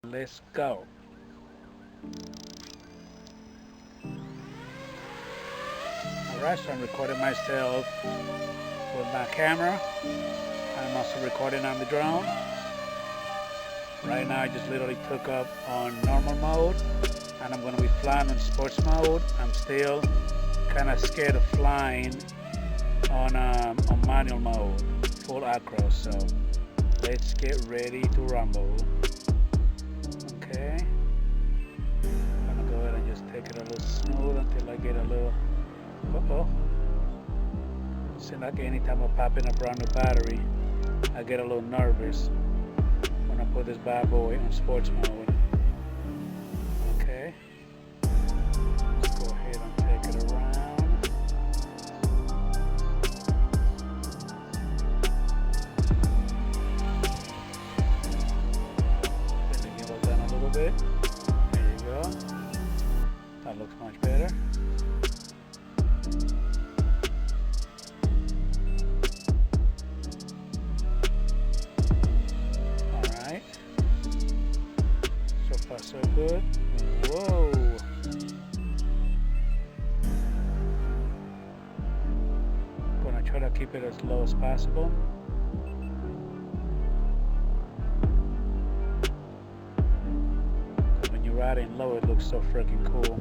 Let's go. Alright, so I'm recording myself with my camera. I'm also recording on the drone. Right now I just literally took up on normal mode and I'm going to be flying on sports mode. I'm still kind of scared of flying on manual mode, full acro. So let's get ready to rumble. Okay, I'm gonna go ahead and just take it a little smooth until I get a little, seems like anytime I pop in a brand new battery, I get a little nervous when I put this bad boy on sports mode. Okay, let's go ahead and take it around. Let me give it down a little bit. There you go. That looks much better. Alright. So far so good. Whoa. Gonna try to keep it as low as possible. When you're riding low, it looks so freaking cool.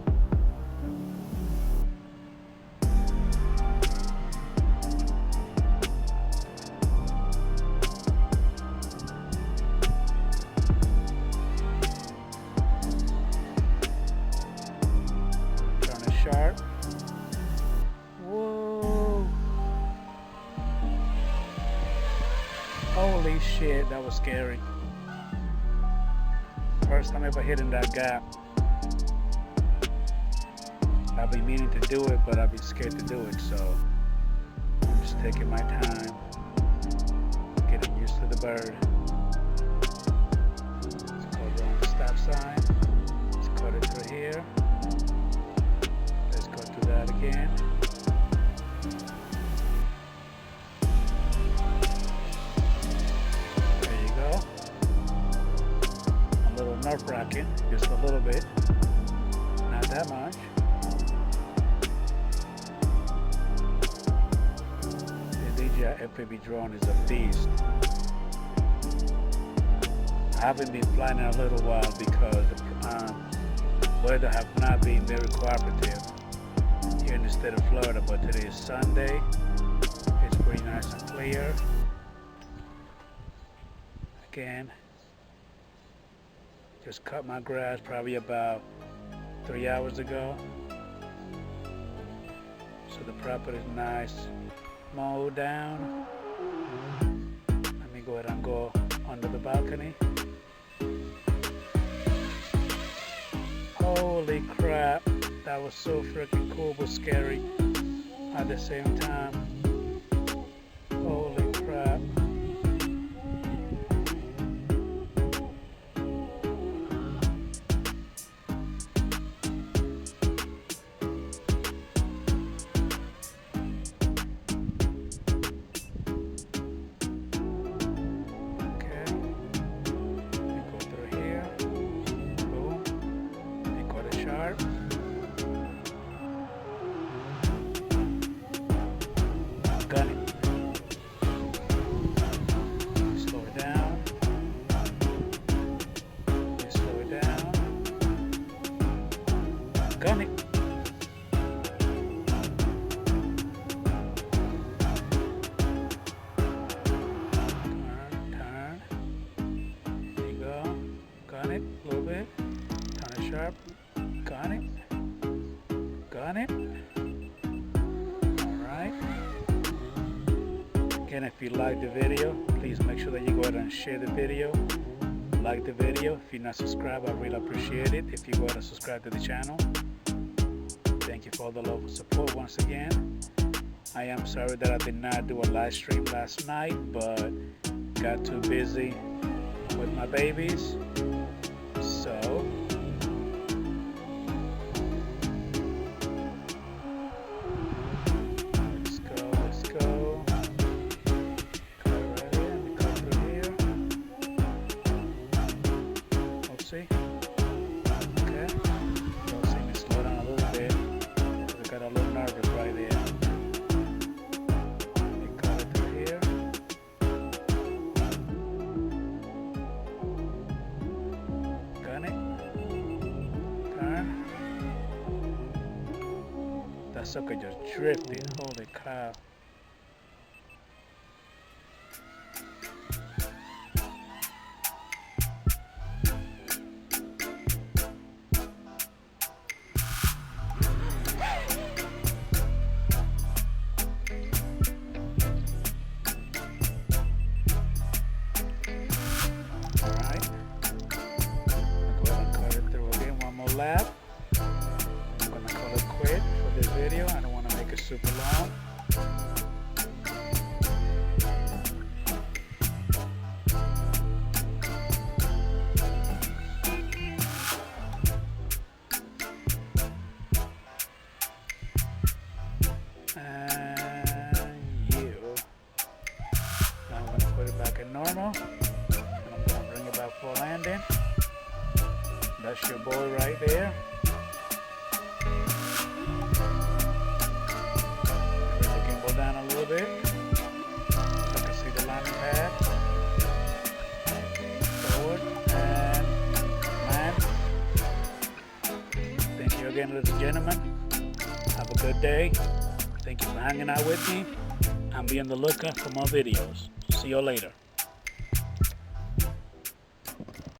Turn it sharp. Whoa. Holy shit, that was scary. First time ever hitting that gap. I've been meaning to do it, but I've been scared to do it, so I'm just taking my time, getting used to the bird. Let's go around the stop sign. Let's cut it through here. Let's go through that again. There you go. A little nerve-wracking, just a little bit, not that much. The Dji FPV drone is a beast. I haven't been flying in a little while because the weather have not been very cooperative here in the state of Florida, but today is Sunday. It's pretty nice and clear. Again, just cut my grass probably about 3 hours ago. So the property is nice, mowed down. Let me go ahead and go under the balcony. Holy crap, that was so freaking cool but scary at the same time. Holy crap. Got it. Slow it down. Slow it down. Got it. Turn. There you go. Got it. A little bit. Turn it sharp. Got it. Got it. Alright. Again, if you like the video, please make sure that you go ahead and share the video. Like the video. If you're not subscribed, I really appreciate it. If you go ahead and subscribe to the channel. Thank you for all the love and support once again. I am sorry that I did not do a live stream last night, but got too busy with my babies. So let's go. Cut right in, cut through here. Let's see. sucker just drifted. Holy cow. Lap. I'm gonna call it quit for this video. I don't want to make it super long. And now I'm gonna put it back in normal, and I'm gonna bring it back for landing. That's your boy right there. Bring the gimbal down a little bit so I can see the landing pad. Forward and land. Thank you again, ladies and gentlemen. Have a good day. Thank you for hanging out with me. And be on the lookout for more videos. See you later.